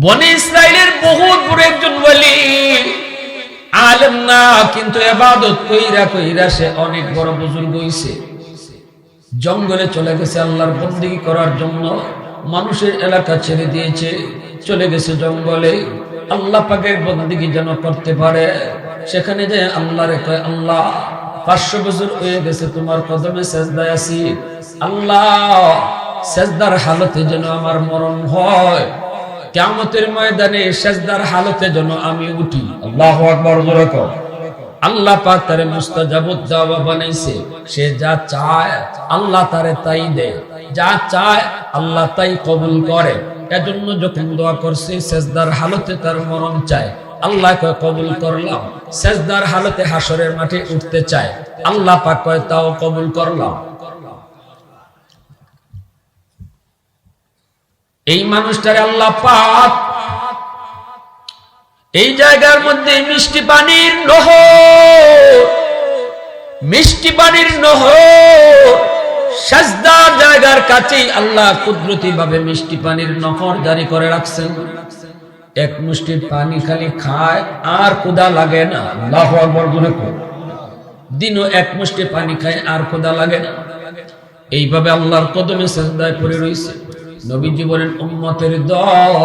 বনি ইসরাইলের বহুত বড় একজন ওলি, আলেম না, কিন্তু ইবাদত কইরা কইরা সে অনেক বড় বুজুর্গ হইছে। জঙ্গলে চলে গেছে আল্লাহর বন্দেগী করার জন্য, মানুষের এলাকা ছেড়ে দিয়েছে, চলে গেছে জঙ্গলে আল্লাহ পাকের বন্দেগী যেন করতে পারে। সেখানে যে আল্লাহরে কয়, আল্লাহ 500 বছর হয়ে গেছে তোমার কদমে সেজদায় আছি, আল্লাহ সেজদার হালতে যেন আমার মরণ হয়, কিয়ামতের ময়দানে সেজদার হালতে যেন আমি উঠি। আল্লাহু আকবার জোরে কর। আল্লাহ পাক তারে মুস্তাজাবুদ দাওয়া বানাইছে। সে যা চায় আল্লাহ তারে তাই দেয়, যা চায় আল্লাহ তাই কবুল করে। এজন্য যখন দোয়া করছে সেজদার হালতে তার মরণ চায়, আল্লাহ কয় কবুল করলাম। সেজদার হালতে হাসরের মাঠে উঠতে চায়, আল্লাহ পাক কয় তাও কবুল করলাম। এই মানুষটারে আল্লাহ পাক এই জায়গার মধ্যে মিষ্টি পানির নহর, মিষ্টি পানির নহর, সাজদার জায়গার কাছেই আল্লাহ কুদরতি ভাবে মিষ্টি পানির নহর জারি করে রাখছেন। এক মুষ্টি পানি খালি খায় আর ক্ষুধা লাগে না। আল্লাহু আকবার বলে দিনও এক মুষ্টি পানি খায় আর ক্ষুধা লাগে না। এইভাবে আল্লাহর কদমে সিজদায় পড়ে রইছে। নবীজি বলেন, উম্মতের দল,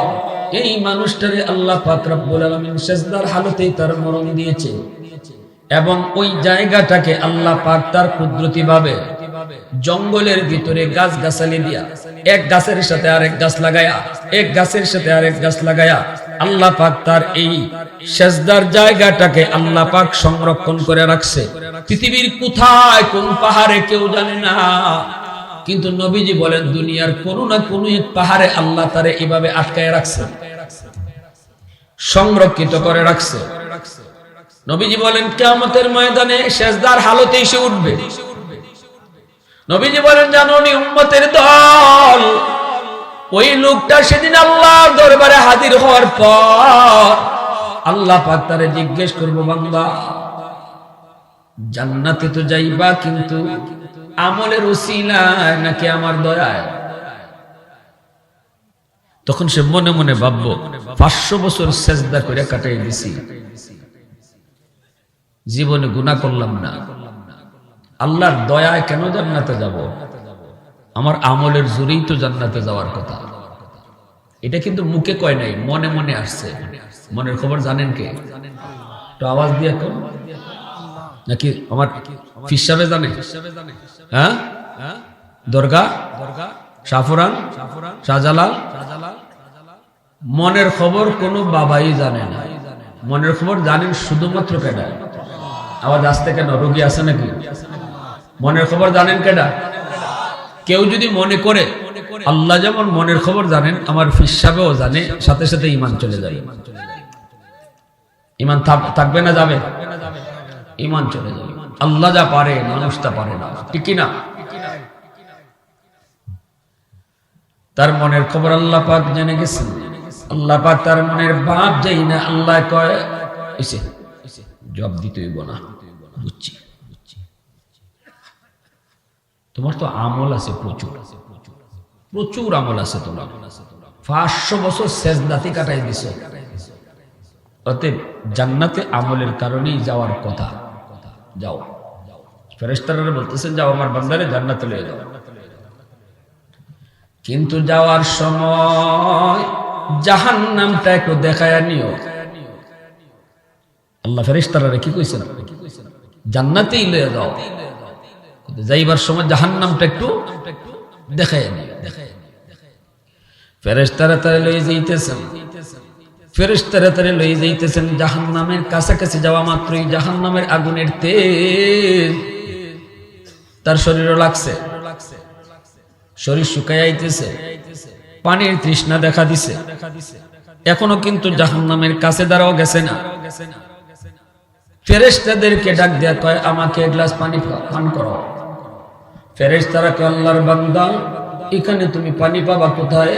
এই মানুষটারে আল্লাহ পাক রব্বুল আলামিন সিজদার হালতেই তার মরণ দিয়েছে, এবং ওই জায়গাটাকে আল্লাহ পাক তার কুদরতি ভাবে জঙ্গলের ভিতরে গাছ গাছালি দিয়া, এক গাছের সাথে আরেক গাছ লাগায়া, এক গাছের সাথে আরেক গাছ লাগায়া আল্লাহ পাক তার এই সিজদার জায়গাটাকে আল্লাহ পাক সংরক্ষণ করে রাখছে। পৃথিবীর কোথায় কোন পাহাড়ে কেউ জানে না, কিন্তু নবীজি বলেন দুনিয়ার কোন না কোন এক পাহাড়ে আল্লাহ তারে এভাবে আটকায় রাখছে, সংরক্ষিত করে রাখছে। নবীজি বলেন কিয়ামতের ময়দানে সিজদার হালতে এসে উঠবে। নবীজি বলেন, জানোনি উম্মতের দল, ওই লোকটা সেদিন আল্লাহর দরবারে হাজির হওয়ার পর আল্লাহ পাক তারে জিজ্ঞেস করবো, বান্দা জান্নাতে তো যাইবা, কিন্তু আমলের উসিলায় নাকি আমার দয়ায়? তখন সে মনে মনে ভাববো, 500 বছর সেজদা করে কাটাই দিছি, জীবনে গুনাহ করলাম না, আল্লাহর দয়ায় কেন জান্নাতে যাব? আমার আমলের জোরেই তো জান্নাতে যাওয়ার কথা। এটা কিন্তু মুখে কয় নাই, মনে মনে আসছে। মনের খবর জানেন কে? তো আওয়াজ দিয়ে কোন নাকি আমার ফিসাবে জানে? হ্যাঁ, দরগা, শাহপুরান, শাহজালাল। মনের খবর কোন বাবাই জানে না। মনের খবর জানেন শুধুমাত্র কেডা? আওয়াজ আসতে কেন? রোগী আছে নাকি? মনের খবর জানেন কেডা? কেউ যদি মনে করে আল্লাহ যেমন মনের খবর জানেন, আমার ফিসাবেও জানে, সাথে সাথে ঈমান চলে যাবে। ঈমান থাকবে না যাবে? ঈমান চলে যাবে। আল্লাহ যা পারে মানুষ তা পারে না, ঠিক কি না? তার মনের খবর আল্লাহ পাক জেনে গেছেন। আল্লাহ পাক তার মনের ভাব যাই না, আল্লাহ কয় এসে জবাব দিতে হইব না, বুঝছি, তোমার তো আমল আছে প্রচুর, প্রচুর আমল আছে তোমার, 500 বছর সেজদাতে কাটাই দিছ, অতএব জান্নাতে আমলের কারণেই যাওয়ার কথা, যাও। ফেরেশতারা বলতেছেন, যাও আমার বান্দারে জান্নাতে লয়ে যাও। কিন্তু যাওয়ার সময় জাহান্নামটা একটু দেখায়া নিও। আল্লাহ ফেরেশতারা কি কইছেন? জান্নাতেই লয়ে যাও, যাইবার সময় জাহান্নামটা একটু দেখায়া নিও। ফেরেশতারা তারে লয়ে যাইতেছেন, ফেরেশতারা তারে লয়ে যাইতেছেন। জাহান্নামের কাছাকাছি যাওয়া মাত্রই জাহান্নামের আগুনের তেজ তার শরীরে লাগছে, শরীর শুকায় আইতেছে, পানির তৃষ্ণা দেখা দিছে। এখনো কিন্তু জাহান্নামের কাছে দাঁড়াও গেছে না। ফেরেশতাদেরকে ডাক দেয়া কয়, আমাকে এক গ্লাস পানি পান করো। ফেরেশতারা কয়, আল্লাহর বান্দা, এখানে তুমি পানি পাবা কোথায়?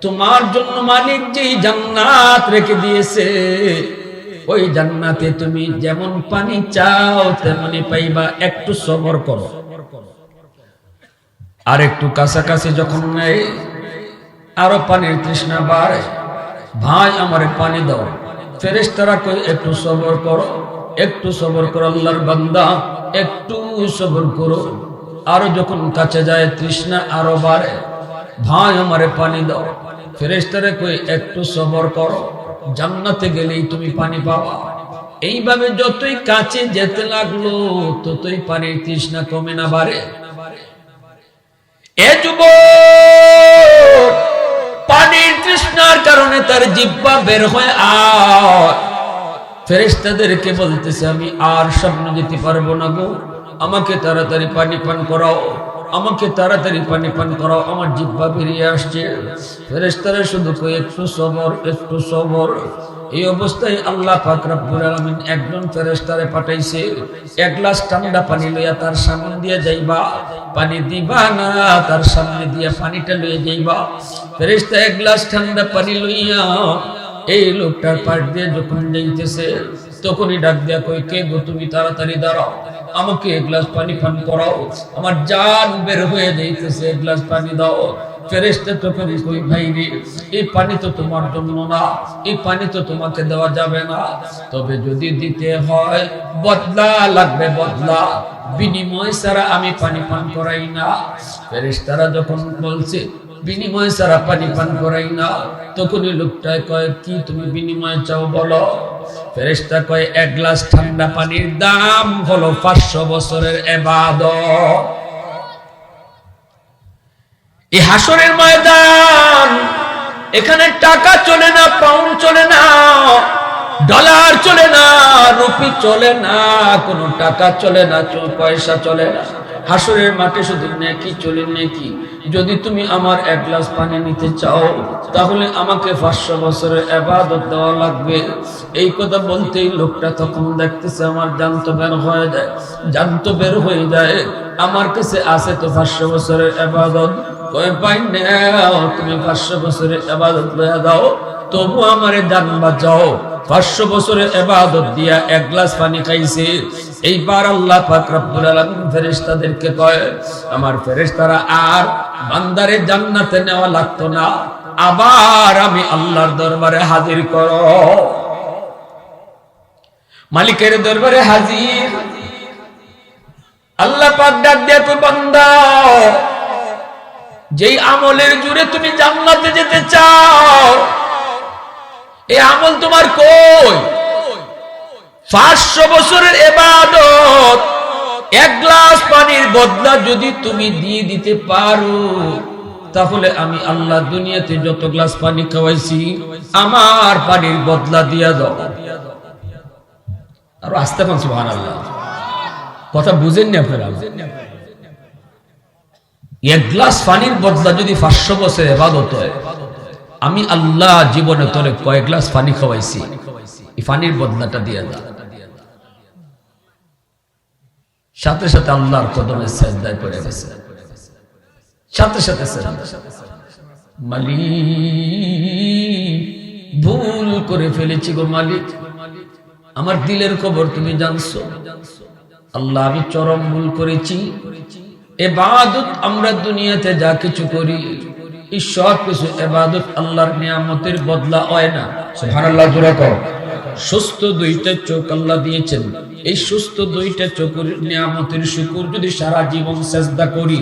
তোমার জন্য মালিক যেই জান্নাত রেখে দিয়েছে, ওই জান্নাতে তুমি যেমন পানি চাও তেমনি পাইবা, একটু সবর করো। আর একটু কাছাকাছি যখন নেই, আরো পানির তৃষ্ণা বাড়ে, ভাই আমারে পানি দাও। ফেরেশতারা কয় একটু সবর করো, একটু সবর করো আল্লাহর বান্দা, একটু সবর করো। আরো যখন কাছে যায় তৃষ্ণা আরো বাড়ে, ভাই আমারে পানি দাও। ফেরেশতারা কয় একটু সবর করো, জান্নাতে গেলেই তুমি পানি পাবা। এইভাবে যতই কাছে যেতে লাগলো ততই পানির তৃষ্ণা কমে না বাড়ে। এ যুবক, পানির তৃষ্ণার কারণে তার জিহ্বা বের হয়ে আর ফেরেশতাদেরকে বলতেছে আমি আর সামনে যেতে পারবো না গো, আমাকে তাড়াতাড়ি পানি পান করাও, আমাকে তাড়াতাড়ি পানি পান করাও, আমার জিহ্বা বেরিয়ে আসছে। ফেরেশতারা শুধু কই একটু সবর, একটু সবর। এই অবস্থায় আল্লাহ পাক রব্বুল আলামিন একজন ফেরেশতারে পাঠাইছে, এক গ্লাস ঠান্ডা পানি লইয়া তার সামনে দিয়ে যাইবা, পানি দিবা না, তার সামনে দিয়ে পানিটা লইয়া যাইবা। ফেরেশতা এক গ্লাস ঠান্ডা পানি লইয়া এই লোকটার পাশ দিয়ে যখন যাইতেছে তখনই ডাক দিয়া কই কে গো তুমি, তাড়াতাড়ি দাঁড়াও, আমাকে এক গ্লাস পানি পান করাও, আমার জান বের হয়ে যাইতেছে, এক গ্লাস পানি দাও। ফেরেশতা তখন কই ভাই রে, এই পানি তো তোমার জন্য না, এই পানি তো তোমাকে দেওয়া যাবে না, তবে যদি দিতে হয় বদলা লাগবে, বদলা, বিনিময় ছাড়া আমি পানি পান করাই না। ফেরেশতারা যখন বলছে বিনিময় ছাড়া পানি পান করাই না, তখনই লোকটায় কয় কি তুমি বিনিময় চাও বলো। ফেরেশতা কয় এক গ্লাস ঠান্ডা পানির দাম হলো 500 বছরের ইবাদত। এই হাসরের ময়দান, এখানে টাকা চলে না, পাউন্ড চলে না, ডলার চলে না, রুপি চলে না, কোনো টাকা চলে না, পয়সা চলে না। হাসরের মাঠে শুধু নেকি চলে, নেকি। যদি তুমি আমার এক গ্লাস পানি নিতে চাও তাহলে আমাকে 500 বছরের ইবাদত দেওয়া লাগবে। এই কথা বলতেই লোকটা তখন দেখতেছে আমার জান তো বের হয়ে যায়, জান তো বের হয়ে যায়, আমার কাছে আছে তো 500 বছরের ইবাদত। কই পাই নাও, তুমি 500 বছরের ইবাদত লইয়া দাও, তবু আমারে জান বাঁচাও। 500 বছরের ইবাদত দিয়া এক গ্লাস পানি খাইছে। এইবার আল্লাহ পাক রব্বুল আলামিন ফেরেশতাদেরকে কয় আমার ফেরেশতারা আর বান্দারে জান্নাতে নেওয়া লাগতো না, আবার আমি আল্লাহর দরবারে হাজির করো। মালিকের দরবারে হাজির। আল্লাহ পাক ডাক দিয়া কই বান্দা, যেই আমলের জোরে তুমি জান্নাতে যেতে চাও এই আমল তোমার কই? 500 বছরের ইবাদত এক গ্লাস পানির বদলা যদি তুমি দিয়ে দিতে পারো তাহলে আমি আল্লাহ দুনিয়াতে যত গ্লাস পানি খাওয়াইছি আমার পানির বদলা দিয়া দাও। আর আস্তে কোন সুবহানাল্লাহ, কথা বুঝেন না আপনারা? এক গ্লাস পানির বদলা যদি 500 বছরের ইবাদত হয়, আমি আল্লাহ জীবনে তোরে কয়েক গ্লাস পানি খাওয়াইছি, এই পানির বদলাটা দিয়া দাও। সাথে সাথে আল্লাহর কদমে সিজদায় পড়ে গেছে, সাথে সাথে মালিক ভুল করে ফেলেছি গো মালিক, আমার দিলের খবর তুমি জানছো। আল্লাহ আমি চরম ভুল করেছি। ইবাদত আমরা দুনিয়াতে যা কিছু করি এই সব কিছু ইবাদত আল্লাহর নিয়ামতের বদলা হয় না। সুবহানাল্লাহ জোরে কর। সুস্থ দুইটা চোখ আল্লাহ দিয়েছেন, এই সুস্থ দুইটা চোখের নিয়ামতের শুকর যদি সারা জীবন সিজদা করি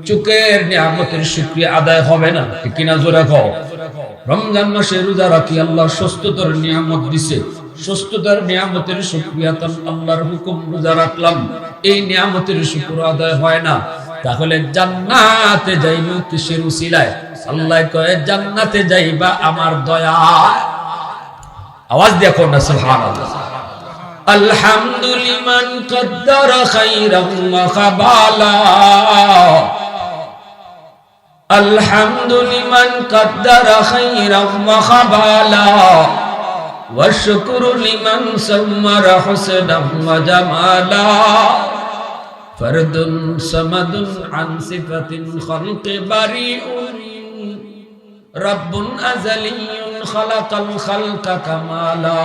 চোখের নিয়ামতের শুকরিয়া আদায় হবে না, ঠিক কিনা জোরে কও। রমজান মাসে রোজা রাখি আল্লাহ সুস্থতার নিয়ামত দিছে, সুস্থতার নিয়ামতের শুকরিয়া তো আল্লাহর হুকুম রোজা রাখলাম, এই নিয়ামতের শুকর আদায় হয় না, তাহলে জান্নাতে যাইব কিসের উসিলায়? আল্লাহ কয় জান্নাতে যাইবা আমার দয়া। আওয়াজ দেখো না সুবহানাল্লাহ। আলহামদুলিমান কদ্দারা খাইরাম ওয়া খাবালা, আলহামদুলিমান কদ্দারা খাইরাম ওয়া খাবালা, ওয়া শুকরু লিমান সাম্মারা হুসনাম ওয়া জামালা, ফরদুন সামাদুন আন সিফাতিন খালকি বারিউন, রব্বুন আযালিয়্যুন খালাকাল খালকা কামালা,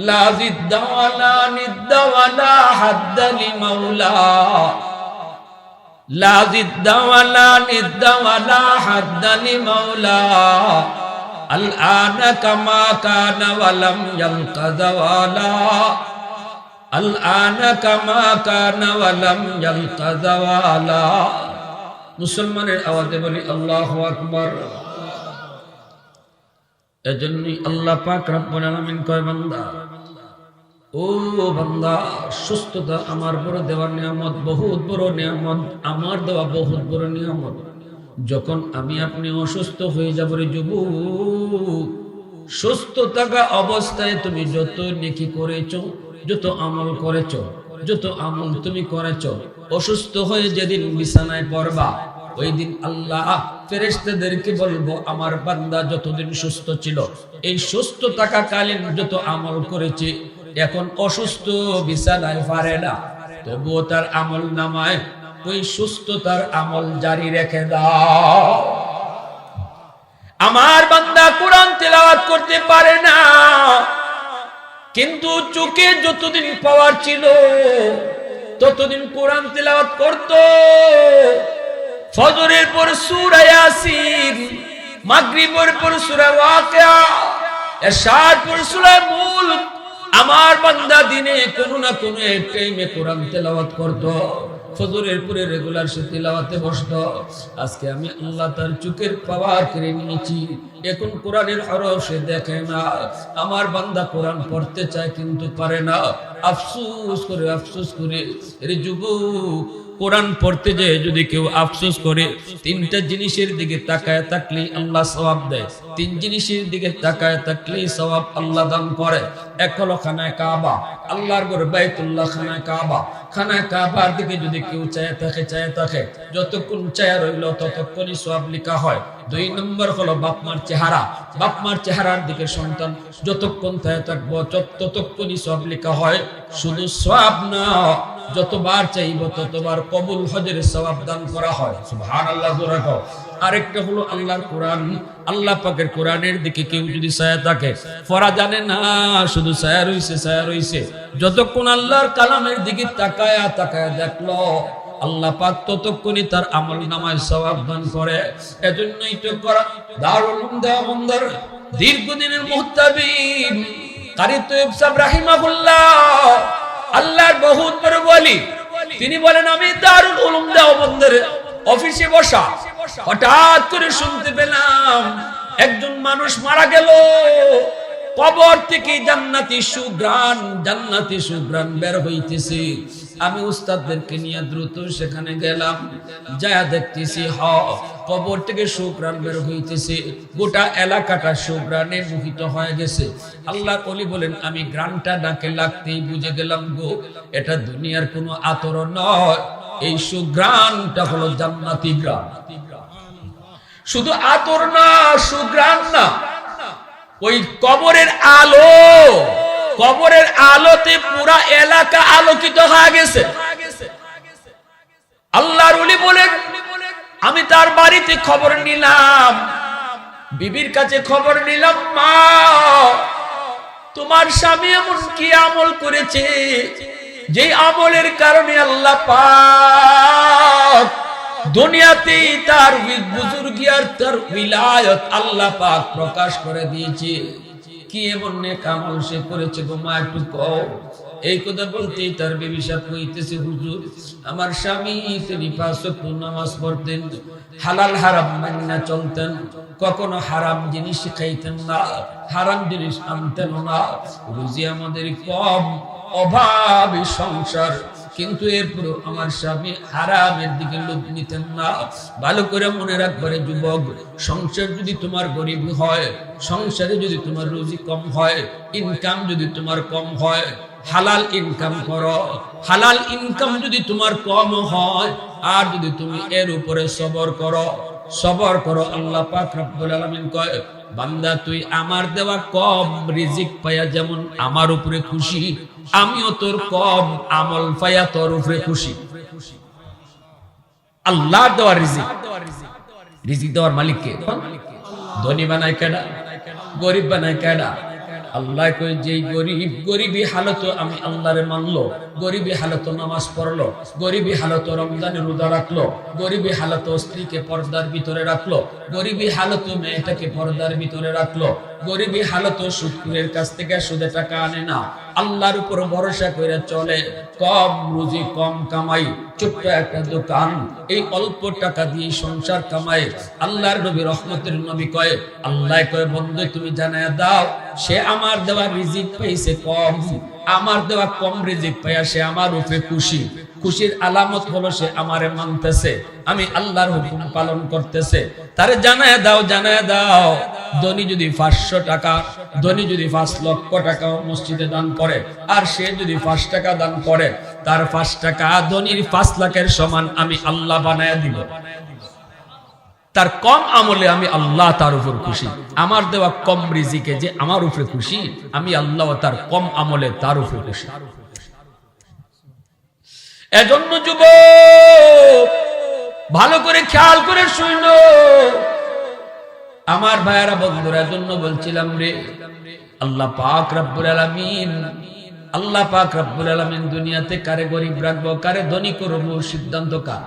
লা জিদ্দা ওয়ালা নিদ্দা ওয়ালা হাদ্দা লিমাওলা, লা জিদ্দা ওয়ালা নিদ্দা ওয়ালা হাদ্দা লিমাওলা, আল-আনা কামা কানা ওয়া লাম ইয়ালকা যাওয়ালা, আল-আনা কামা কানা ওয়া লাম ইয়ালকা যাওয়ালা। মুসলমানের আওয়াজে বলি আল্লাহু আকবার। এজন্যই আল্লাহ পাক রব্বুল আলামিন কয়, বান্দা ও বান্দা, সুস্থতা আমার বড় দেওয়ার নিয়ামত, বহুত বড় নিয়ামত, আমার দেওয়া বহুত বড় নিয়ামত। যখন আমি আপনি অসুস্থ হয়ে যাব রে যুবক, সুস্থ থাকা অবস্থায় তুমি যত নেকি করেছো, যত আমল করেছো, যত আমল তুমি করেছো, অসুস্থ হয়ে যেদিন বিছানায় পড়বা, ওই দিন আল্লাহ ফেরেশতাদেরকে বলবো, আমার বান্দা যতদিন সুস্থ ছিল, এই সুস্থ থাকাকালীন যত আমল করেছে, এখন অসুস্থ বিছানায় পারে না, তবুও তার আমল নামায় ওই সুস্থতার আমল জারি রেখে দাও। আমার বান্দা কোরআন তেলাওয়াত করতে পারে না, কিন্তু চোখে যতদিন পাওয়ার ছিল ততদিন কোরআন তেলাওয়াত করত। ফজরের পর সূরা ইয়াসিন, মাগরিবের পর সূরা ওয়াকিয়া, এশার পর সূরা মুলক। আমার বান্দা দিনে কোনো না কোনো এক টাইমে কোরআন তেলাওয়াত করত। ফজরের পরে রেগুলার সে তিলাওয়াতে বসতো। আজকে আমি আল্লাহ তার চোখের পাওয়ার কেড়ে নিয়েছি, এখন কোরআনের হরফ সে দেখে না। আমার বান্দা কোরআন পড়তে চায় কিন্তু পারে না। আফসোস করে রে যুবক, কোরআন পড়তে যায় যদি কেউ আফসোস করে, তিনটা জিনিসের দিকে তাকায় থাকলে আল্লাহ সওয়াব দেয়। তিন জিনিসের দিকে তাকায় থাকলে সওয়াব আল্লাহ দান করে। এক হলো খানায় কাবা, আল্লাহর ঘর বাইতুল্লাহ, খানায় কাবা। খানায় কাবার দিকে যদি কেউ চায় থাকে, যতক্ষণ চায় রইল ততক্ষণই সওয়াব লেখা হয়। দুই নম্বর হলো বাপমার চেহারা, বাপমার চেহারার দিকে সন্তান যতক্ষণ থাকবো ততক্ষণই সওয়াব লেখা হয়। শুধু সওয়াব না, যতবার চাইব ততবার কবুল হজের সওয়াব দান করা হয়। সুবহানাল্লাহ জোরে কও। আরেকটা হলো আল্লাহর কোরআন, আল্লাহ পাকের কোরআনের দিকে কেউ যদি ছায়া থাকে, পড়া জানে না, শুধু ছায়া রইছে, যতক্ষণ আল্লাহর কালামের দিকে তাকায়া দেখলো আল্লাহ পাক ততক্ষণই তার আমল নামায় সওয়াব দান করে। এজন্যই তো কোরআন দারুল উলুম দেওবন্দের দীর্ঘদিনের মুহতাবিব কারি তৈয়ব সাহেব রাহিমাহুল্লাহ, আল্লাহর বহুত বড় ওলি, তিনি বলেন আমি দারুল উলুম দেওবন্দের অফিসে বসা, হঠাৎ করে শুনতে পেলাম একজন মানুষ মারা গেল, কবর থেকে জান্নাতি সুঘ্রাণ বের হইতেছে। আমি উস্তাদদেরকে নিয়ে দ্রুত সেখানে গেলাম, যায়া দেখতেছি কবর থেকে সুঘ্রাণ বের হইতেছে, গোটা এলাকাটা সুঘ্রাণে মোহিত হয়ে গেছে। আল্লাহ ওলি বলেন আমি ঘ্রাণটা নাকে লাগতেই বুঝে গেলাম গো, এটা দুনিয়ার কোনো আতর নয়, এই সুঘ্রাণটা হলো জান্নাতি ঘ্রাণ। শুধু আতর না, সুঘ্রাণ না, ওই কবরের আলোতে পুরা এলাকা আলোকিত হয়ে গেছে। আল্লাহর ওলি বলেন আমি তার বাড়িতে খবর নিলাম, বিবির কাছে খবর নিলাম, মা তোমার স্বামী এমন কি আমল করেছে যে আমলের কারণে আল্লাহ পাক দুনিয়াতে তার বুজুর্গি আর তার উলায়াত আল্লাহ পাক প্রকাশ করে দিয়েছে। কি এমন নেক আমল সে করেছে গো মা, একটু কও। এই কথা বলতেই তার বিবি সাহেব কইতেছে, হুজুর আমার স্বামী তিনি 5 ওয়াক্ত নামাজ পড়তেন, হালাল হারাম মাইনা চলতেন, কখনো হারাম জিনিস খাইতেন না, হারাম জিনিস আনতেন না, রুজি আমাদের কম, অভাবী সংসার, কিন্তু এরপর আমার স্বামী হারামের দিকে লোভ নিতেন না। ভালো করে মনে রাখবারে যুবক, সংসার যদি তোমার গরিব হয়, সংসারে যদি তোমার রুজি কম হয়, ইনকাম যদি তোমার কম হয়, হালাল ইনকাম করো। হালাল ইনকাম যদি তোমার কম হয় আর যদি তুমি এর উপরে সবর করো, আল্লাহ পাক রব্বুল আলামিন কয় বান্দা তুই আমার দেওয়া কম রিজিক পাইয়া যেমন আমার উপরে খুশি, আমিও তোর কম আমল পাইয়া তোর উপরে খুশি। আল্লাহর দেওয়া রিজিক দেওয়ার মালিক কে? ধনী বানায় কেডা? গরিব বানায় কেডা? আল্লাহ কয় যেই গরিব গরিবী হালত আমি আল্লাহরে মানলো, গরিবী হালত নামাজ পড়লো, গরিবী হালত রমজানের রোজা রাখলো, গরিবী হালত স্ত্রীকে পর্দার ভিতরে রাখলো, গরিবী হালত মেয়েটাকে পর্দার ভিতরে রাখলো, গরিবী হালত সুদখোরের কাছ থেকে সুদে টাকা আনে না, আল্লাহর উপর ভরসা করে চলে, কম রুজি কম কামাই, ছোট্ট একটা দোকান, এই অল্প টাকা দিয়ে সংসার কামায়। আল্লাহর নবী রহমতের নবী কয়, আল্লাহ কয় বন্ধু তুমি জানায়া দাও সে আমার দেওয়া রিজিক পাইছে কম, আমার দেওয়া কম রিজিক পাইয়া সে আমার উপরে খুশি, খুশির আলামত হলো সে আমারে মানতেছে, আমি আল্লাহর হুকুম পালন করতেছে। তারে জানায়া দাও, জানায়া দাও ধনী যদি 500 টাকা, ধনী যদি 5 লক্ষ টাকা মসজিদে দান করে, আর সে যদি 5 টাকা দান করে, তার 5 টাকা ধনীর 5 লাখের সমান আমি আল্লাহ বানায়া দিব। তার কম আমলে আমি আল্লাহ তার উপর খুশি, আমার দেওয়া কম রিজিকে যে আমার উপরে খুশি, আমি আল্লাহ তার কম আমলে তার উপরে খুশি। এজন্য যুবক ভালো করে খেয়াল করে শুনো আমার ভাইয়েরা বন্ধুরা, জন্য বলছিলাম রে আল্লাহ পাক রব্বুল আলামিন, আল্লাহ পাক রব্বুল আলামিন দুনিয়াতে কারে গরিব রাখবো কারে ধনী করবো সিদ্ধান্ত কার?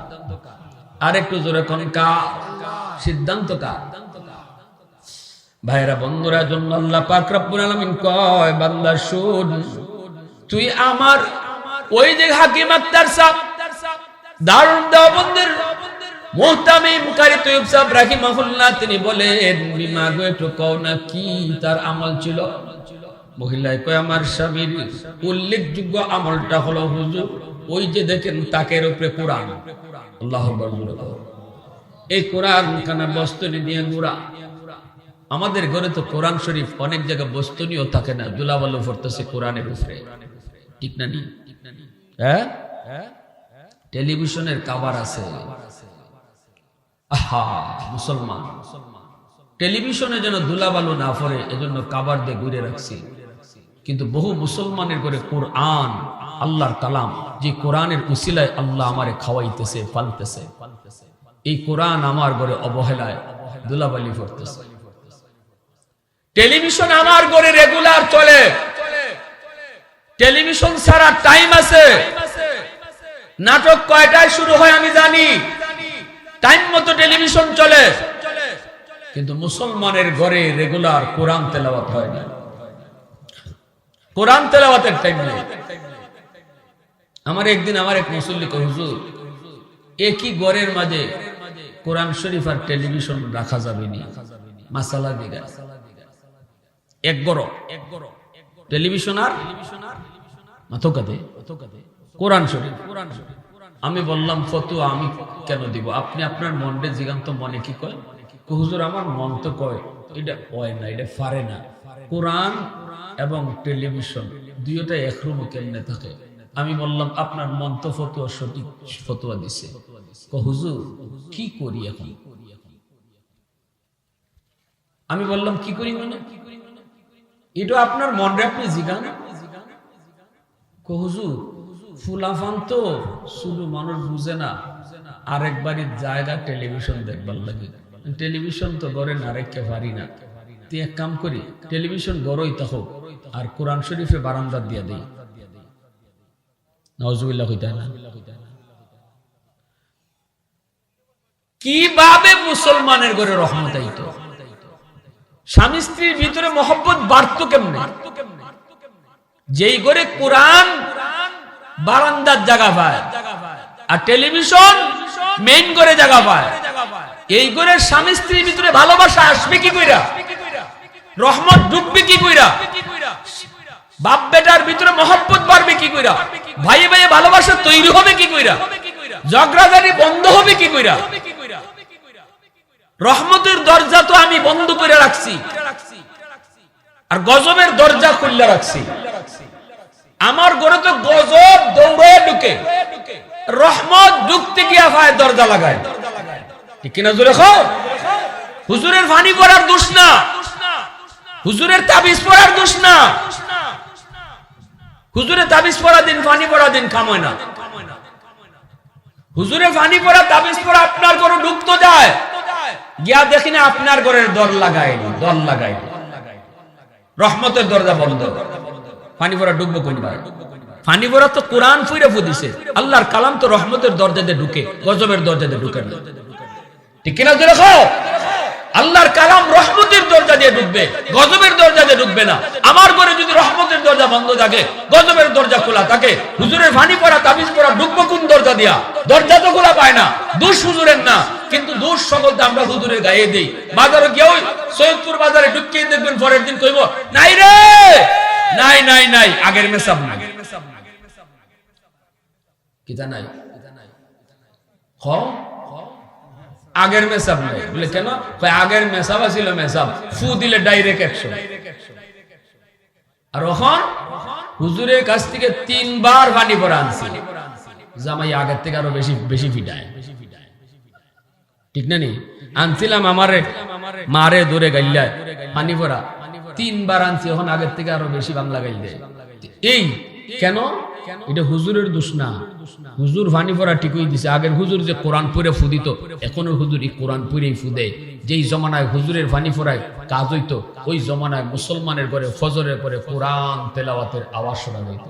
আরেকটু জোরে কোন কার সিদ্ধান্ত কার? ভাইয়েরা বন্ধুরা, জন্য আল্লাহ পাক রব্বুল আলামিন কয় বান্দা শুন, তুই আমার ওই যে হাকিম আক্তার সাহেব দারুন দেওবন্দের মুহতামিম কারি তৈয়ব সাহেব রাহিমাহুল্লাহ তিনি বলেন বিমা গো একটু কও না কি তার আমল ছিল? মহিলায় কয় আমার স্বামীর উল্লেখযোগ্য আমলটা হলো হুজুর ওই যে দেখেন তাকের উপরে কোরআন, আল্লাহু আকবার, এই কোরআন খানা বস্তনি দিয়ে মুড়া। আমাদের ঘরে তো কোরআন শরীফ অনেক জায়গায় বস্তনিও থাকে না, দুলাবালু পড়তেছে কোরআনের উপরে, ঠিক না নি? হ্যাঁ, টেলিভিশনের কভার আছে, আহা মুসলমান টেলিভিশনে যেন দুলাবালু না পড়ে এজন্য কভার দিয়ে ঘুরে রাখছি, কিন্তু বহু মুসলমানের ঘরে কোরআন আল্লাহর কালাম, যে কোরআনের উসিলায় আল্লাহ আমারে খাওয়াইতেছে পালতেছে, এই কোরআন আমার ঘরে অবহেলায় দুলাবালি পড়তেছে। টেলিভিশন আমার ঘরে রেগুলার চলে, টেলিভিশন ছাড়া টাইম আছে, নাটক কয়টায় শুরু হয় আমি জানি, টাইম মতো টেলিভিশন চলে, কিন্তু মুসলমানের ঘরে রেগুলার কোরআন তেলাওয়াত হয় না, কোরআন তেলাওয়াতের টাইম নেই। আমার একদিন আমার এক মুসল্লি কয় হুজুর একই ঘরের মাঝে কোরআন শরীফ আর টেলিভিশন রাখা যাবে না, মাসালা দিগা এক গড় টেলিভিশন আর মাথোকাতে কোরআন শরীফ। আমি বললাম ফতুয়া আমি কেন দিব, আপনি আপনার মনে জিগান্ত মনে কি কয়? হুজুর আমার মন তো কয় এটা হয় না, এটা পারে না, কোরআন এবং টেলিভিশন দুইটা এক রুমে কেমনে থাকে? আমি বললাম আপনার মন তো ফতুয়া সঠিক ফতুয়া দিছে, হুজুর কি করি এখন? আমি বললাম কি করি মানে এটা আপনার মনে আপনি জিগান। হুজুর ফুলাফান তো শুধু মানুষ বুঝে না, আরেকবারের জায়গা টেলিভিশন দেখবার লাগে, টেলিভিশন তো গড়ে না রেখে পারি না, তুই এক কাম করি টেলিভিশন গড়ই থাকুক আর কোরআন শরীফে বারান্দা দিয়া দেই। নাউজুবিল্লাহ হইতা না। কিভাবে মুসলমানের ঘরে রহমত আইতো? স্বামী স্ত্রীর ভিতরে মহব্বত বাড়তো কেমনে? যেই ঘরে কোরআন বারান্দার জায়গা পায় আর টেলিভিশন মেইন ঘরে জায়গা পায়, এই ঘরে স্বামী স্ত্রীর ভিতরে ভালোবাসা আসবে কি কইরা? রহমত ঢুকবে কি কইরা? বাপ বেটার ভিতরে মহব্বত বাড়বে কি কইরা? ভাই ভাই ভালোবাসা তৈরি হবে কি কইরা? ঝগড়াঝাটি বন্ধ হবে কি কইরা? রহমতের দরজা তো আমি বন্ধ করে রাখছি আর গজবের দরজা খুলে রাখছি। আমার ঘরে তো গজব দৌড়ে ঢুকে, রহমত ঢুকতে গিয়া ভাই দরজা লাগায়, ঠিক কিনা জোরে খাও? হুজুরের ফানি পড়ার দোষ না, হুজুরের তাবিজ পড়ার দোষ না, হুজুরে তাবিজ পড়া দিন ফানি পড়া দিন কামায় না, হুজুরে ফানি পড়া তাবিজ পড়া আপনার ঘরে ঢুকতো যায়, গিয়া দেখি না আপনার ঘরের দর লাগায়নি, দর লাগায়নি। রহমতের দরজা বন্ধ, পানি ভরা ডুববো কোনবার? পানি ভরা তো কোরআন ফুইরা ফুদিছে, আল্লাহর কালাম তো রহমতের দরজাতে ঢুকে, গজবের দরজাতে ঢুকে না। ঠিক কিনা জোরে খাও? আল্লাহর কালাম রহমতের দরজা দিয়ে ঢুকবে, গজবের দরজা দিয়ে ঢুকবে না। আমার ঘরে যদি রহমতের দরজা বন্ধ থাকে, গজবের দরজা খোলা থাকে, হুজুরের পানি পড়া তাবিজ পড়া ঢুকবো কোন দরজা দিয়া? দরজা তো খোলা পায় না, দোষ হুজুরের না, কিন্তু দোষ সকলটা আমরা হুজুরের গায়ে দেই। বাজারে গিয়ে ওই সৈয়দপুর বাজারে ঢুকিয়ে দেখবেন, পরের দিন কইব নাই রে, নাই নাই নাই, আগের মেসাব নাই, কিতা নাই, আগের মেসাব নাই। বলে কেন? আগের মেসাব ছিল মেসাব, ফু দিলে ডাইরেক্ট 100। আর ওখান হুজুরের কাছ থেকে 3 বার পানি পড়া আনছি, জামাই আগের থেকে আরো বেশি বেশি ফিটায়, ঠিক না নি? আনছিলাম আমারে মারে দূরে গাইলায় পানি পড়া 3 বার আনছি, এখন আগের থেকে আরো বেশি বাংলা গাইল দেয়। এই কেন? এটা হুজুরের দোষ না, হুজুর পানি পড়া ঠিকই দিছে। আগের হুজুর যে কোরআন পড়ে ফুদিত, এখনো হুজুর এই কোরআন পড়েই ফুদে। যেই জমানায় হুজুরের পানি পড়ায় কাজ হইতো, ওই জমানায় মুসলমানের ঘরে ফজরের পরে কোরআন তেলাওয়াতের আওয়াজ শোনা যেত,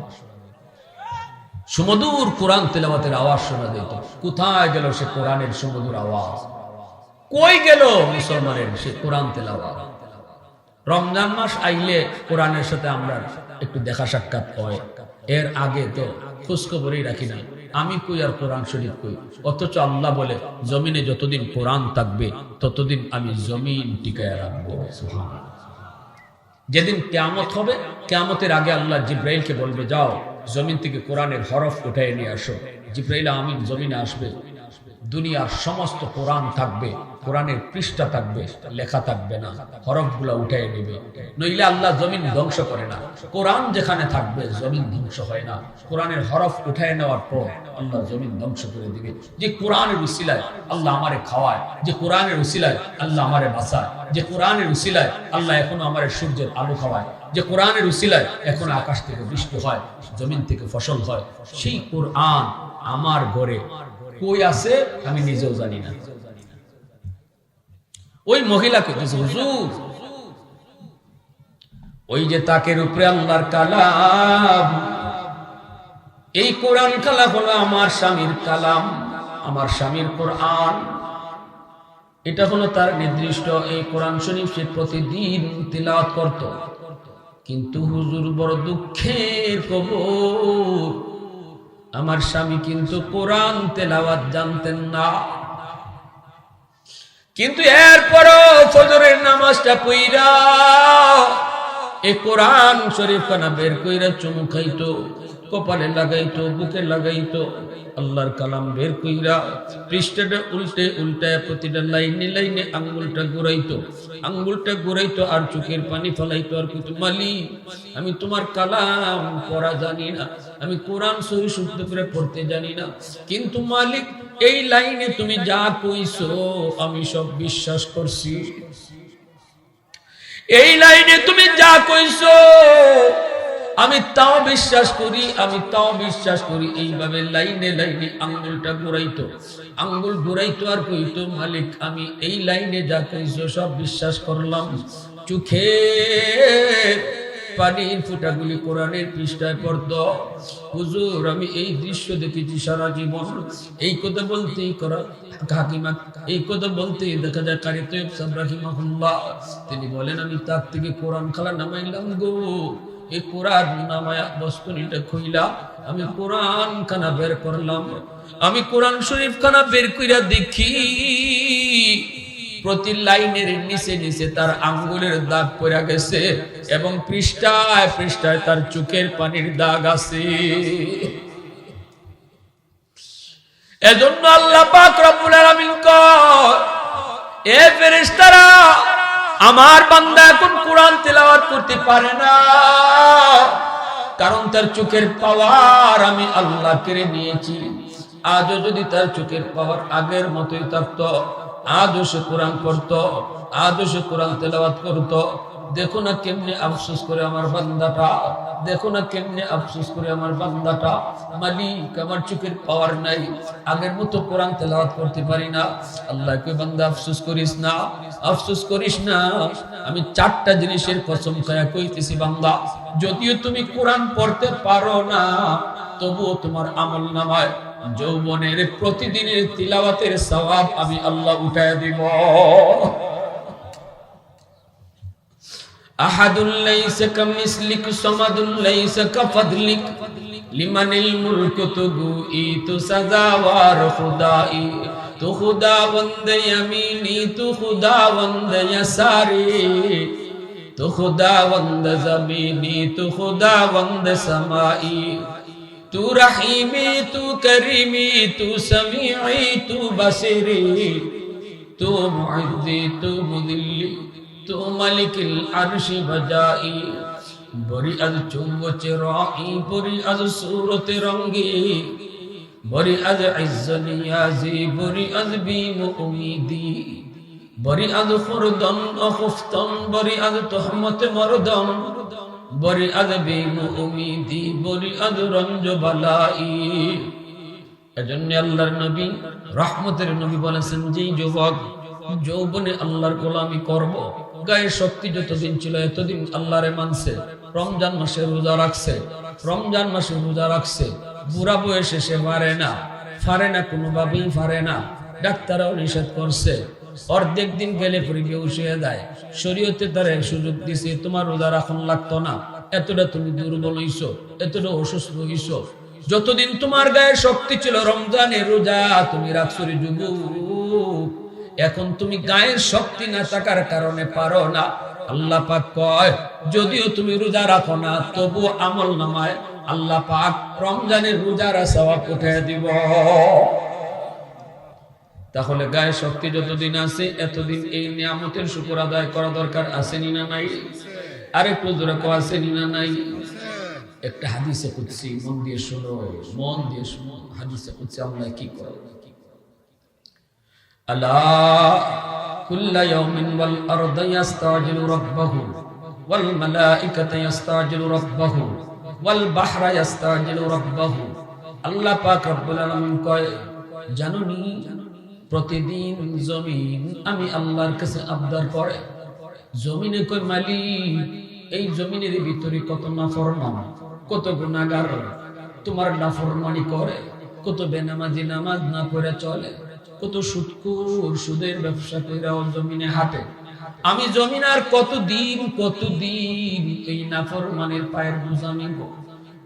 সুমধুর কোরআন তেলাওয়াতের আওয়াজ শোনা যেত। কোথায় গেল সে কোরআনের সুমধুর আওয়াজ? কই গেল মুসলমানের সে কোরআন তেলাওয়াত? রমজান মাস আইলে কোরআনের সাথে আমরা একটু দেখা সাক্ষাৎ হয়, এর আগে তো খোঁজখবরই রাখি না। আমি কই আর কোরআন শরীফ কই, অথচ আল্লাহ বলে জমিনে যতদিন কোরআন থাকবে ততদিন আমি জমিন টিকায় রাখবো। যেদিন কিয়ামত হবে, কিয়ামতের আগে আল্লাহ জিব্রাইলকে বলবে যাও জমিন থেকে কোরআনের হরফ উঠায় নিয়ে আসো। জিব্রাইল আমিন জমিনে আসবে, দুনিয়ার সমস্ত কোরআন থাকবে, কোরআনের পৃষ্ঠা থাকবে, লেখা থাকবে না, হরফগুলা উঠায় নেবে। নইলে আল্লাহ জমিন ধ্বংস করে না। কোরআন যেখানে থাকবে জমিন ধ্বংস হয় না। কোরআনের হরফ উঠায় নেওয়ার পর আল্লাহ জমিন ধ্বংস করে দিবে। যে কোরআনের উসিলায় আল্লাহ আমারে খাওয়ায়, যে কোরআনের উসিলায় আল্লাহ আমারে বাঁচায়, যে কোরআনের উসিলায় আল্লাহ এখনো আমারে সূর্যের আলো খাওয়ায়, যে কোরআনের উসিলায় এখন আকাশ থেকে বৃষ্টি হয়, জমিন থেকে ফসল হয়, সেই কোরআন আমার ঘরে কই আছে আমি নিজেও জানি না। ওই মহিলা কইতেছে হুজুর, ওই যে তাকের উপরে আল্লাহর কালাম, এই কোরআন কালাম হলো আমার স্বামীর কালাম, আমার স্বামীর কোরআন, এটা হলো তার নির্দিষ্ট এই কোরআন শরীফ সে প্রতিদিন তিলাওয়াত করত। কিন্তু হুজুর বড় দুঃখের খবর, আমার স্বামী কিন্তু কোরআন তেলাওয়াত জানতেন না। কিন্তু এরপরও ফজরের নামাজটা পইরা এই কোরআন শরীফ খানা বের কইরা চুমু খাইতো, কপালে লাগাইতো, বুকে লাগাইতো, আল্লাহর কালাম বের কইরা পৃষ্ঠাটা উল্টে উল্টায় প্রতিটা লাইনে লাইনে আঙ্গুলটা ঘুরাইতো আর চোখের পানি ফলাইতো আর কিন্তু মালিক আমি তোমার কালাম পড়া জানি না, আমি কোরআন সহি শুদ্ধ করে পড়তে জানি না, কিন্তু মালিক এই লাইনে তুমি যা কইছো আমি সব বিশ্বাস করছি, এই লাইনে তুমি যা কইছো আমি তাও বিশ্বাস করি, আমি তাও বিশ্বাস করি। এইভাবে লাইনে লাইনে আঙ্গুলটা ঘুরাইতো আর কইতো মালিক আমি এই লাইনে যা কইছো সব বিশ্বাস করলাম। চোখে পানির ফোঁটাগুলি কোরআনের পৃষ্ঠায় পড়তো। হুজুর আমি এই দৃশ্য দেখেছি সারা জীবন। এই কথা বলতেই করা হাকিমা, এই কথা বলতেই দেখা যায় কারি তৈয়ব সাহেব রাহিমাহুল্লাহ তিনি বলেন আমি তার থেকে কোরআন খালা নামাইলাম গো, এই কোরআন নামায়া বস্তুনিটা খুইলা আমি কোরআন খানা বের করলাম, আমি কোরআন শরীফ খানা বের কইরা দেখি প্রতি লাইনের নিচে নিচে তার আঙ্গুলের দাগ পড়া গেছে এবং পৃষ্ঠায় পৃষ্ঠায় তার চোখের পানির দাগ আছে। এজন্য আল্লাহ পাক রব্বুল আলামিন কয় এ ফেরেশতারা আমার বান্দা এখন কোরআন তেলাওয়াত করতে পারে না, কারণ তার চোখের পাওয়ার আমি আল্লাহ কেড়ে নিয়েছি। আজও যদি তার চোখের পাওয়ার আগের মতোই থাকতো, আজও সে কোরআন পড়তো, আজও সে কোরআন তেলাওয়াত করতো, দেখো না কেমনে আফসোস করে আমার বান্দাটা, দেখো না কেমনে আফসোস করে আমার বান্দাটা। মালিক আমার চোখের পাওয়ার নাই, আগের মতো কোরআন তেলাওয়াত করতে পারি না। আল্লাহ কই বান্দা আফসোস করিস না, আফসোস করিস না। আমি চারটা জিনিসের কসম খায়া কইতেছি বান্দা, যদিও তুমি কোরআন পড়তে পারো না, তবুও তোমার আমলনামায় যৌবনের প্রতিদিনের তিলাওয়াতের সওয়াব আমি আল্লাহ উঠায় দিব। আহাদুল লাইসা কামিসলিক সামাদুল লাইসা কাফাদলিক লিমানিল মুলকু তুগুই তু সাজাওয়ার খুদাই তু খুদাবন্দ ইয়ামিনি তু খুদাবন্দ ইয়াসারি তু খুদাবন্দ জমিনি তু খুদাবন্দ সামাই তু রহিমি তু করিমি তু সামিঈ তু বসিরি তু মুইজ্জি তু মুদিল্লি তু মালিকিল আরশি বজাই বরি আজ চুম্বচে রাই বরি আজ সুরতে রঙ্গি বরি আজ ইজ্জনিয়াজি বরি আজ বিম উমিদি বরি আজ খুরদন অখুফতন বরি আজ তহমত মরদন বরি আজ বিম উমিদি বরি আজ রঞ্জ বালাই। এজন্য আল্লাহর নবী রহমতের নবী বলেছেন, যে যুবক যৌবনে আল্লাহর গোলামি করব, গায়ে শক্তি যতদিন ছিল এতদিন আল্লাহরে মানছে, রমজান মাসে রোজা রাখছে, রমজান মাসে রোজা রাখছে, বুড়া বয়সে সে পারে না, কোনোভাবেই পারে না। ডাক্তাররাও নিষেধ করছে, অর্ধেক দিন গেলে পরে বেহুশ হয়ে যায়। শরীয়তে তারা সুযোগ দিছে, তোমার রোজা রাখন লাগতো না, এতটা তুমি দুর্বল হইছো, এতটা অসুস্থ হইছো। যতদিন তোমার গায়ে শক্তি ছিল রমজানে রোজা তুমি রাখছো রে যুবক, এখন তুমি গায়ের শক্তি না থাকার কারণে পারো না। আল্লাহ পাক কয়, যদিও তুমি রোজা রাখো না, তবু আমল নামায় আল্লাহ পাক রমজানের রোজার সওয়াব উঠিয়ে দিব। তাহলে গায়ে শক্তি যতদিন আছে এতদিন এই নিয়ামতের শুকর আদায় করা দরকার, আসেনি না নাই? আরেকটু জোরে কও, আসেনি না নাই? একটা হাদিসে কুদসি, মন দিয়ে শোনো, মন দিয়ে শোনো। হাদিসে কুদসি আল্লাহ কি করে, আলা কুল্লা ইয়াউমিন ওয়াল আরদু ইস্তাজিলু রাব্বাহু ওয়াল মালাইকাতু ইস্তাজিলু রাব্বাহু ওয়াল বাহরা ইস্তাজিলু রাব্বাহু। আল্লাহ পাক রব্বুল আলামিন কয়, জানোনি প্রতিদিন জমিন আমি আল্লাহর কাছে আবদার করে। জমিনে কয়, মালিক এই জমিনের ভিতরে কত নাফরমান, কত গুনাহগার তোমার নাফরমানি করে, কত বেনামাজি নামাজ না পড়ে চলে, কত সুদখোর সুদের ব্যবসা কইরাও জমিনে হাঁটে। আমি জমিন আর কতদিন এই নাফরমানের পায়ের বোঝা নিব,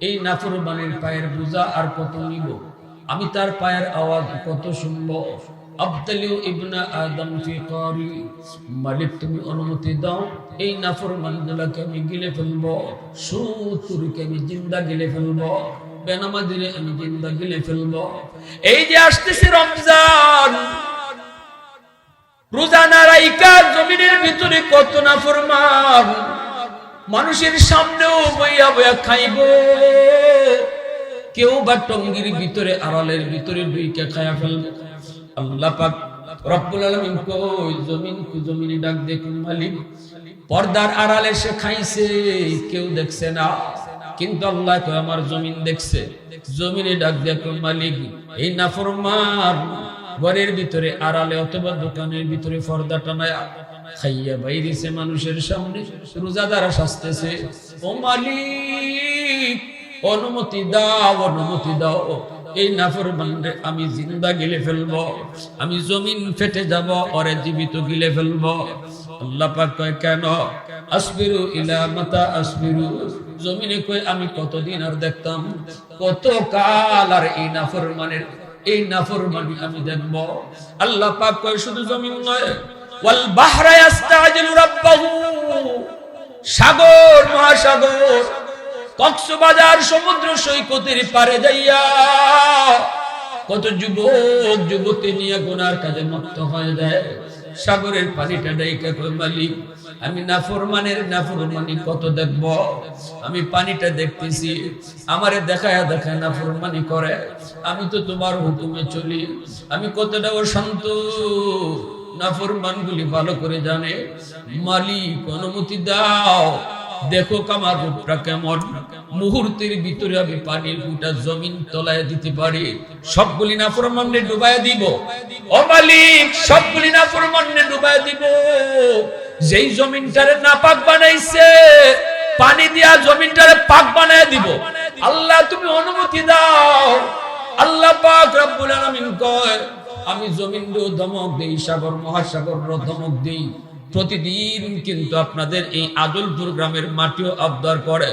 এই নাফরমানের পায়ের বোঝা আর কত নিব? আমি তার পায়ের আওয়াজ কত শুনবো? আবতালিউ ইবনা আদম ফি কারি, মালিক তুমি অনুমতি দাও এই নাফরমানগুলোকে আমি গিলে ফেলবো, সুদখোরকে আমি জিন্দা গিলে ফেলবো, বেনামাজিরে আমি জিন্দা গিলে ফেলবো। এই যে আসতেছে রমজান, রোজা না রাইখা জমিনের ভিতরে কত নাফরমান মানুষের সামনেও বইয়া বইয়া খাইব, কেউ বা টঙ্গির ভিতরে আড়ালের ভিতরে ঢুইকা খায়া ফেলবে। আল্লাহ পাক রব্বুল আলামিন কই, জমিনে ডাক দেখুন, মালিক পর্দার আড়ালে সে খাইছে, কেউ দেখছে না, কিন্তু আল্লাহ কয় আমার জমিন দেখছে। জমিনে ডাক দেখুন, মালিক এই নাফরমান ঘরের ভিতরে আড়ালে অথবা দোকানের ভিতরে পর্দা টানায়া খাইয়া বাইরেছে মানুষের সামনে, রোজাদার শাস্তেছে। ও মালিক অনুমতি দাও, অনুমতি দাও, এই নাফরমানরে আমি জিন্দা গিলে ফেলবো, আমি জমিন ফেটে যাব, ওরে জীবিত গিলে ফেলবো। আল্লাহ পাক কয়, কেন? আসবিরু ইলা মাতা আসবিরু, জমিনে কয় আমি কতদিন আর দেখতাম, কত কাল আর এই নাফরমানি আমি দেখব। আল্লাহ পাক কয়, শুধু জমিন নয়, ওয়াল বাহরা ইস্তাজিলু রাব্বাহু, সাগর মহাসাগর কক্সবাজার সমুদ্র সৈকতের পারে যাইয়া কত যুবক যুবতী নিয়ে গুনার কাজে মত্ত হয়ে যায়। সাগরের পানিটা ডাইকা কই, মালিক আমি নাফরমানি কত দেখব, আমি পানিটা দেখতেছি, আমারে দেখায় নাফরমানি করে, আমি তো তোমার হুকুমে চলি, আমি কতটা অশান্ত, নাফরমানগুলি ভালো করে জানে, মালিক অনুমতি দাও, দেখো আমার রূপটা কেমন, মুহূর্তের ভিতরে আমি পানির ফুটা জমিন তলায় দিতে পারি, সবগুলি নাফরমানকে ডুবায় দিব। ও মালিক, সবগুলি নাফরমানকে ডুবায় দিব। যেই জমিনটারে নাপাক বানাইছে, পানি দিয়া জমিনটারে পাক বানায় দিব। আল্লাহ তুমি অনুমতি দাও। আল্লাহ পাক রব্বুল আলামিন কয়, আমি জমিনও ধমক দেই, সাগর মহাসাগর ধমক দেই। প্রতিদিন কিন্তু আপনাদের এই আদলপুর গ্রামের মাটিও আবদার করে।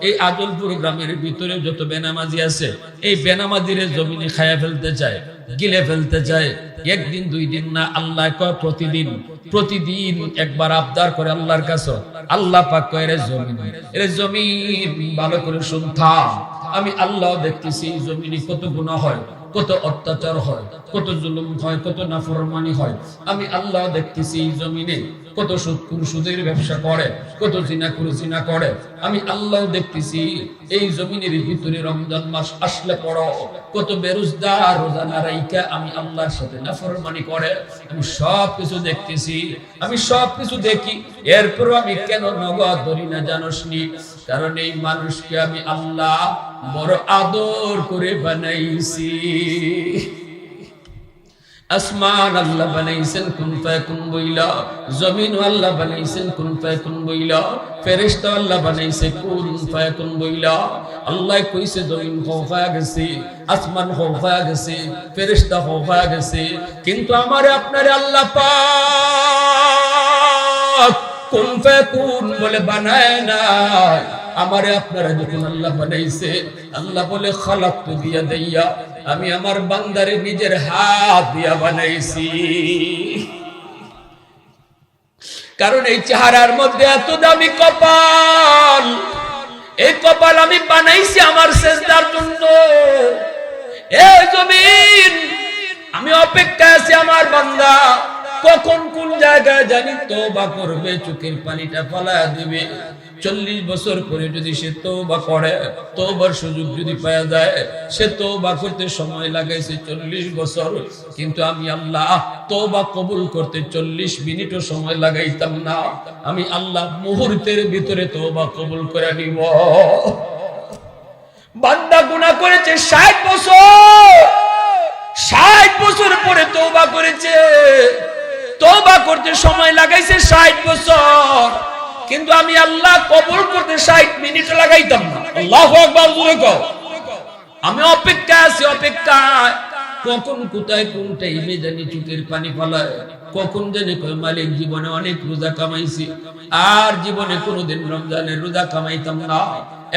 এই আদলপুর গ্রামের ভিতরে যত বেনামাজি আছে, এই বেনামাজিরে জমিনে খায়া ফেলতে চায়, গিলে ফেলতে চায়। একদিন দুই দিন না, আল্লাহ কয় প্রতিদিন, প্রতিদিন একবার আবদার করে আল্লাহর কাছে। আল্লাহ পাক কয়, রে জমিন, রে জমিন ভালো করে শুনতা, আমি আল্লাহ দেখতেছি জমিনে কত গুনাহ হয়, কত অত্যাচার হয়, কত জুলুম হয়, কত নাফরমানি হয়। আমি আল্লাহ দেখতেছি জমিনে কত সুদখোর সুদের ব্যবসা করে, কত জিনাখোর জিনা করে। আমি আল্লাহ দেখতেছি এই জমিনের ভিতরে রমজান মাস আসলে পড়ো কত বেরোজগার রোজা না রাইখা আমি আল্লাহর সাথে নাফরমানি করে। আমি সব কিছু দেখতেছি, আমি সব কিছু দেখি, এরপর আমি কেন নগদ ধরি না জানোসনি? কারণ এই মানুষকে আমি আল্লাহ বড় আদর করে বানাইছি। আসমান আল্লাহ বানাইছেন কুন ফায়াকুন বইলা, জমিন আল্লাহ বানাইছেন কুন ফায়াকুন বইলা, ফেরেশতা আল্লাহ বানাইছে কুন ফায়াকুন বইলা। আল্লাহ কইছে জমিন হওয়া গেছে, আসমান হওয়া গেছে, ফেরেশতা হওয়া গেছে, কিন্তু আমারে আপনারে আল্লাহ পাক কুন ফায়াকুন বলে বানায় না। আমারে আপনারা যখন আল্লাহ বানাইছে, আল্লাহ বলে খালাকতু বিয়াদাইয়া, আমি আমার বান্দারে নিজের হাত দিয়া বানাইছি। কারণ এই চেহারার মধ্যে এত দামি কপাল, এই কপাল আমি বানাইছি আমার সেজদার জন্য। এই জমিন আমি অপেক্ষা আছি আমার বান্দা কখন কোন জায়গায় জানি তওবা করবে, চোখের পানিটা ফালায়া দিবে। 40 বছর পরে যদি সে তওবা করে, তওবার সুযোগ যদি পাওয়া যায়, সে তওবা করতে সময় লাগাইছে 40 বছর, কিন্তু আমি আল্লাহ তওবা কবুল করতে 40 মিনিটও সময় লাগাইতাম না। আমি আল্লাহ মুহূর্তের ভিতরে তওবা কবুল করে নিব। বান্দা গুনাহ করেছে 60 বছর, 60 বছর পরে তওবা করেছে, তওবা করতে সময় লাগাইছে 60 বছর, কিন্তু আমি আল্লাহ কবুল করতে 60 মিনিট লাগাইতাম না। আল্লাহু আকবার জোরে কও। আমি অপেক্ষা আছি, অপেক্ষায় কখন কোথায় কোন টাইমে জানি চোখের পানি ফলায়, কখন জানি কয় মালিক জীবনে অনেক রোজা কামাইছি, আর জীবনে কোনোদিন রমজানের রোজা কামাইতাম না,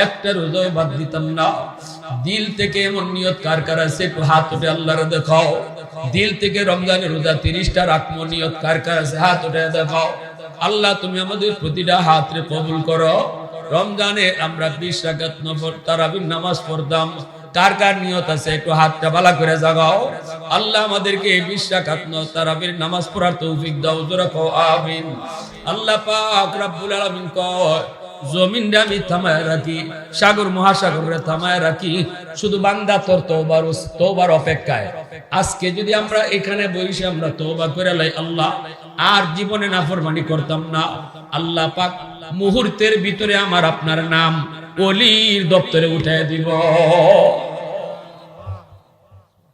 একটা রোজাও বাদ দিতাম না। দিল থেকে এমন নিয়ত কার কার আছে একটু হাত উঠে আল্লাহরে দেখাও। দিল থেকে রমজানের রোজা 30টা রাখবো নিয়ত কার কার আছে হাত উঠে দেখাও। আল্লাহ তুমি আমাদের প্রতিটা হাতরে কবুল করো। রমজানে আমরা 20 রাকাত নফল তারাবির নামাজ পড়তাম, কার কার নিয়ত আছে একটু হাতটা ভালো করে জাগাও। আল্লাহ আমাদেরকে 20 রাকাত তারাবির নামাজ পড়ার তৌফিক দাও, জোরে কও আমিন। আল্লাহ পাক রব্বুল আলামিন কয়, জমিনটা আমি থামায় রাখি, সাগর মহাসাগরে থামায় রাখি, শুধু বান্দা তোর তওবার অপেক্ষায়। আজকে যদি আমরা এখানে বসে আমরা তওবা করে লাই, আল্লাহ আর জীবনে নাফরমানি করতাম না, আল্লাহ পাক মুহূর্তের ভিতরে আমার আপনার নাম ওলির দপ্তরে উঠায় দিব।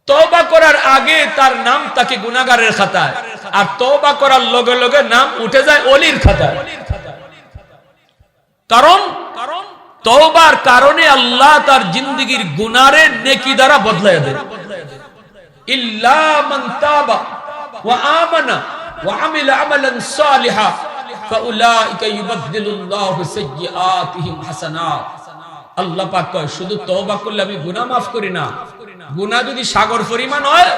তওবা করার আগে তার নাম তাকে গুনাহগারের খাতায়, আর তওবা করার লগে লগে নাম উঠে যায় ওলির খাতায়। কারণ তওবার কারণে আল্লাহ তার জিন্দেগীর গুনাহের নেকি দ্বারা বদলায় দেয়। ইল্লা মান তাবা ওয়া আমানা ওয়া আমিলা আমালান সালিহা ফাউলাইকা ইউবাদদিলুল্লাহু সাইয়্যাতিহিম হাসানাত। আল্লাহ পাক কয়, শুধু তওবা করলে আমি গুনাহ maaf করি না, গুনাহ যদি সাগর পরিমাণ হয়,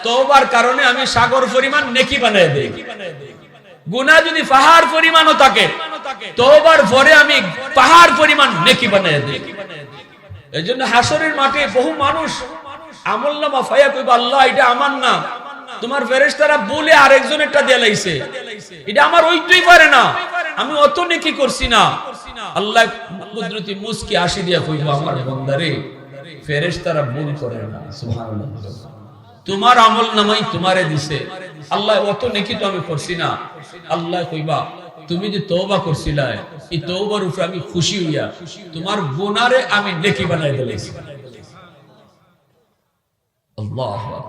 তওবার কারণে আমি সাগর পরিমাণ নেকি বানায় দেই। গুনাহ যদি পাহাড় পরিমাণও থাকে, তওবার পরে আমি পাহাড় পরিমাণ নেকি বানায় দেই। এজন্য হাসরের মাঠে বহু মানুষ আমলনামা ফায়া কইবা, আল্লাহ এটা আমার না, তোমার ফেরেশতারা বলে আরেকজনেরটা দিয়ে লাইছে, এটা আমার ওইটাই পারে না, আমি অত নেকি করছি না। আল্লাহ কুদরতি মুস্কি হাসি দিয়া কইবা, আমার বান্দারে ফেরেশতারা ভুল করে না, সুবহানাল্লাহ, তোমার আমলনামাই তোমারে দিছে, আল্লাহ অত নেকি তো আমি করছি না। আল্লাহ কইবা তুমি যে তওবা করছিলা এই তওবার উপরে আমি খুশি হইয়া তোমার গুনারে আমি নেকি বানাই দিয়েছি। আল্লাহু আকবার।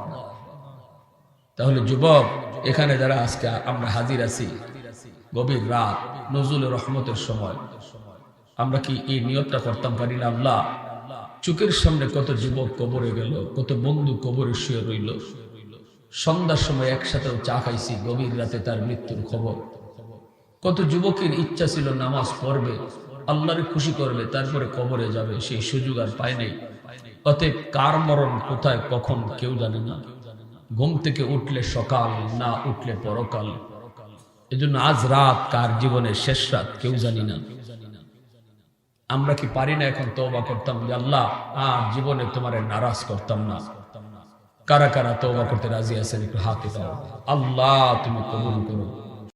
তাহলে যুবক, এখানে যারা আজকে আমরা হাজির আছি, গভীর রাত নজরুলের রহমতের সময়, আমরা কি এই নিয়তটা করতাম পারি না? আল্লাহ, চোখের সামনে কত যুবক কবরে গেল, কত বন্ধু কবরে শুয়ে রইল, সন্ধ্যার সময় একসাথে চা খাইছি, গভীর রাতে তার মৃত্যুর খবর। কত যুবকের ইচ্ছা ছিল নামাজ পড়বে, আল্লাহরে খুশি করবে, তারপরে কবরে যাবে, সেই সুযোগ আর পায় নাই। অতএব কার মরণ কোথায় কখন কেউ জানে না। ঘুম থেকে উঠলে সকাল, না উঠলে পরকাল। এজন্য আজ রাত কার জীবনের শেষ রাত কেউ জানি না। আমরা কি পারি না এখন তওবা করতাম যে আল্লাহ আর জীবনে তোমারে নারাজ করতাম না? কারা কারা তওবা করতে রাজি আছেন একটু হাতে দাও। আল্লাহ তুমি কবুল করো।